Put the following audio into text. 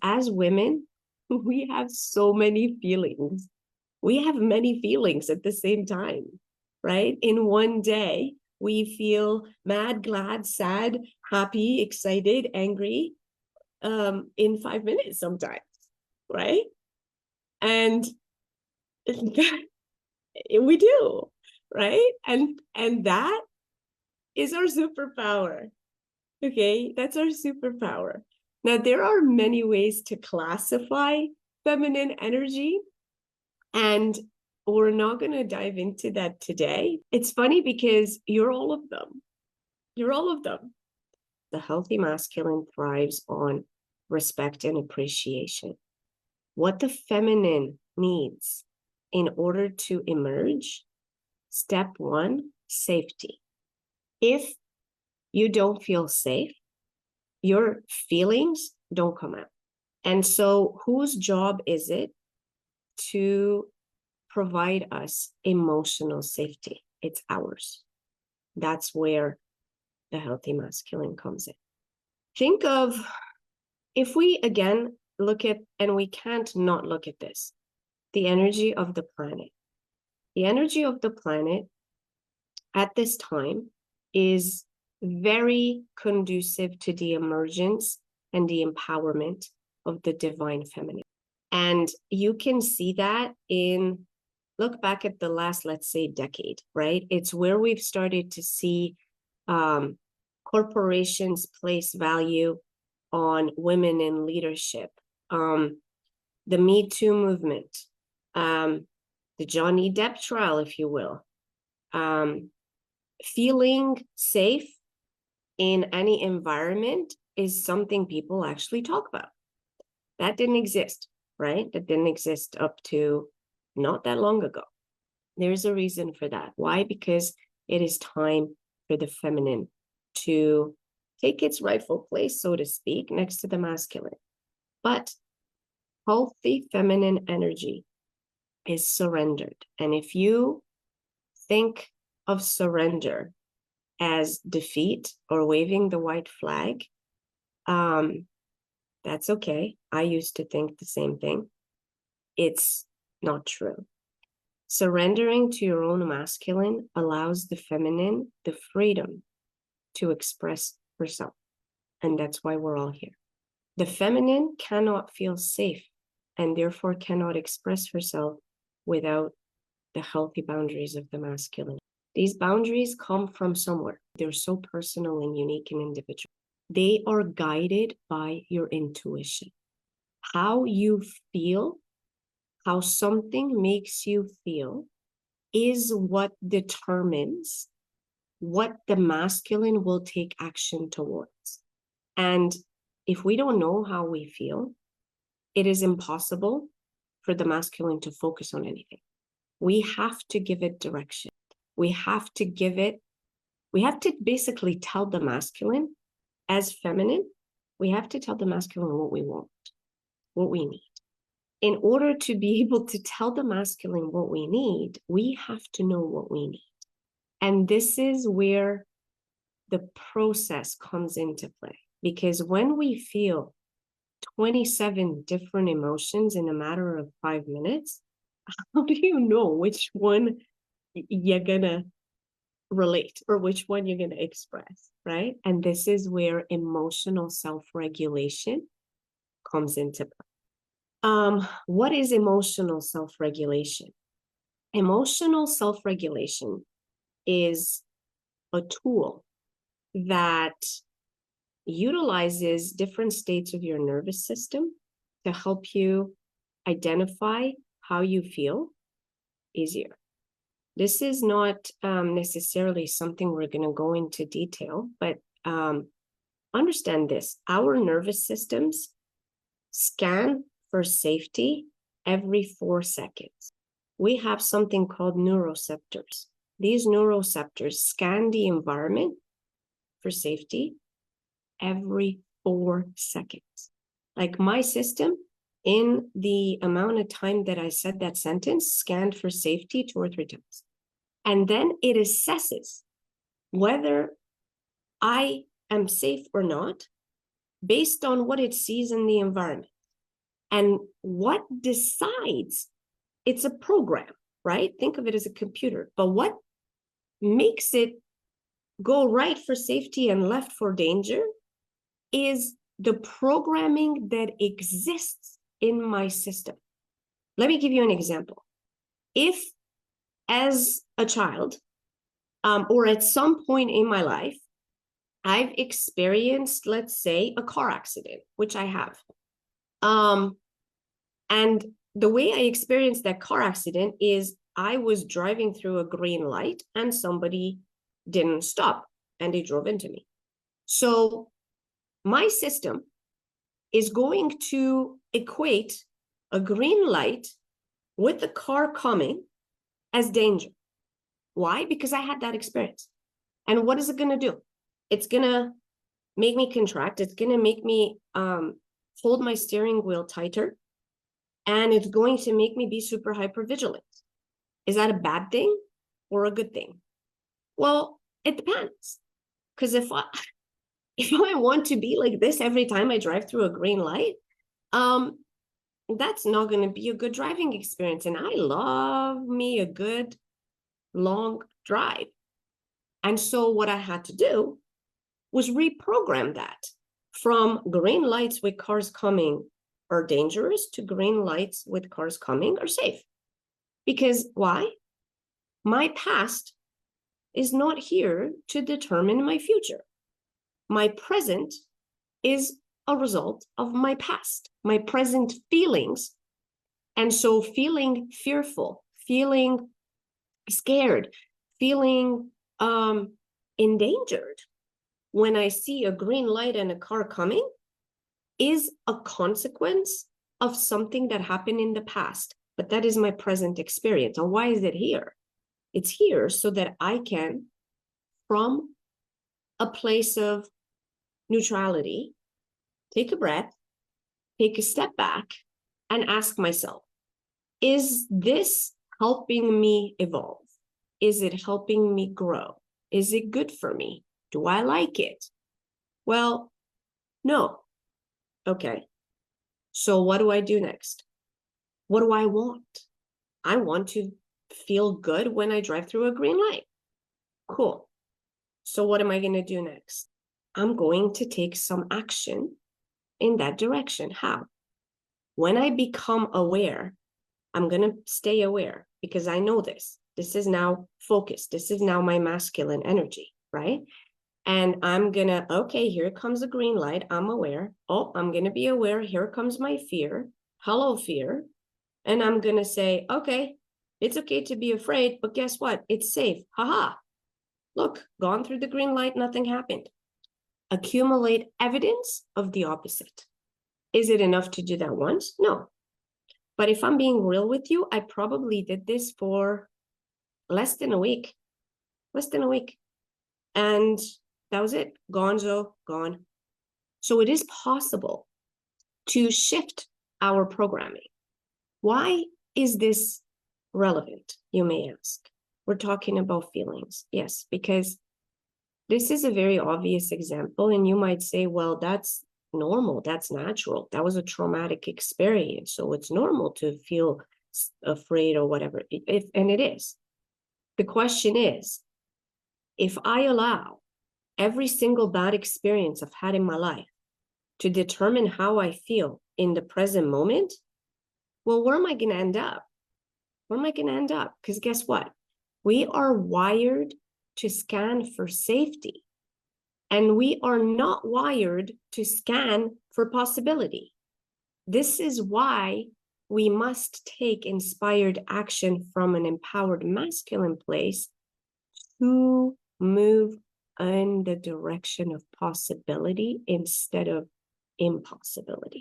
As women, we have so many feelings. We have many feelings at the same time, right? In one day, we feel mad, glad, sad, happy, excited, angry, in 5 minutes sometimes, right? And we do, right? And that is our superpower. Okay, that's our superpower. Now, there are many ways to classify feminine energy, and we're not going to dive into that today. It's funny because you're all of them. You're all of them. The healthy masculine thrives on respect and appreciation. What the feminine needs in order to emerge, step one, safety. If you don't feel safe, your feelings don't come out. And so whose job is it to provide us emotional safety? It's ours. That's where the healthy masculine comes in. Think of, if we again look at, and we can't not look at this, the energy of the planet. The energy of the planet at this time is very conducive to the emergence and the empowerment of the divine feminine. And you can see that in, look back at the last, let's say, decade, right? It's where we've started to see corporations place value on women in leadership, the Me Too movement, the Johnny Depp trial, if you will, feeling safe in any environment is something people actually talk about. That didn't exist, right? That didn't exist up to not that long ago. There's a reason for that. Why? Because it is time for the feminine to take its rightful place, so to speak, next to the masculine. But healthy feminine energy is surrendered. And if you think of surrender as defeat or waving the white flag, that's okay. I used to think the same thing. It's not true. Surrendering to your own masculine allows the feminine the freedom to express herself. And that's why we're all here. The feminine cannot feel safe and therefore cannot express herself without the healthy boundaries of the masculine. These boundaries come from somewhere. They're so personal and unique and individual. They are guided by your intuition. How you feel, how something makes you feel, is what determines what the masculine will take action towards. And if we don't know how we feel, it is impossible for the masculine to focus on anything. We have to give it direction. We have to basically tell the masculine, as feminine, we have to tell the masculine what we want, what we need. In order to be able to tell the masculine what we need, we have to know what we need. And this is where the process comes into play. Because when we feel 27 different emotions in a matter of 5 minutes, how do you know which one you're gonna relate or which one you're gonna express, right? And this is where emotional self-regulation comes into play. What is emotional self-regulation? Emotional self-regulation is a tool that utilizes different states of your nervous system to help you identify how you feel easier. This is not necessarily something we're going to go into detail, but understand this. Our nervous systems scan for safety every 4 seconds. We have something called neuroreceptors. These neuroreceptors scan the environment for safety every 4 seconds. Like my system, in the amount of time that I said that sentence, scanned for safety 2 or 3 times. And then it assesses whether I am safe or not based on what it sees in the environment. And what decides, it's a program, right? Think of it as a computer. But what makes it go right for safety and left for danger is the programming that exists in my system. Let me give you an example. If, as a child, or at some point in my life, I've experienced, let's say, a car accident, which I have. And the way I experienced that car accident is I was driving through a green light and somebody didn't stop and they drove into me. So my system is going to equate a green light with the car coming as danger. Why? Because I had that experience. And what is it going to do? It's going to make me contract. It's going to make me hold my steering wheel tighter. And it's going to make me be super hyper vigilant. Is that a bad thing or a good thing? Well, it depends. Because if I want to be like this every time I drive through a green light, that's not going to be a good driving experience. And I love me a good long drive. And so what I had to do was reprogram that from green lights with cars coming are dangerous to green lights with cars coming are safe. Because why? My past is not here to determine my future. My present is a result of my past, my present feelings. And so feeling fearful, feeling scared, feeling endangered when I see a green light and a car coming is a consequence of something that happened in the past. But that is my present experience. And why is it here? It's here so that I can, from a place of neutrality, take a breath, take a step back, and ask myself, is this helping me evolve? Is it helping me grow? Is it good for me? Do I like it? Well, no. Okay. So what do I do next? What do I want? I want to feel good when I drive through a green light. Cool. So what am I going to do next? I'm going to take some action in that direction. How? When I become aware, I'm going to stay aware because I know this. This is now focus. This is now my masculine energy, right? And I'm going to, okay, here comes a green light. I'm aware. Oh, I'm going to be aware. Here comes my fear. Hello, fear. And I'm going to say, okay, it's okay to be afraid, but guess what? It's safe. Haha. Look, gone through the green light, nothing happened. Accumulate evidence of the opposite. Is it enough to do that once? No. But if I'm being real with you, I probably did this for less than a week. And that was it. Gonzo, gone. So it is possible to shift our programming. Why is this relevant, you may ask? We're talking about feelings. Yes, because this is a very obvious example. And you might say, well, that's normal. That's natural. That was a traumatic experience. So it's normal to feel afraid or whatever. And it is. The question is, if I allow every single bad experience I've had in my life to determine how I feel in the present moment, well, where am I going to end up? Because guess what? We are wired to scan for safety, and we are not wired to scan for possibility. This is why we must take inspired action from an empowered masculine place to move in the direction of possibility instead of impossibility.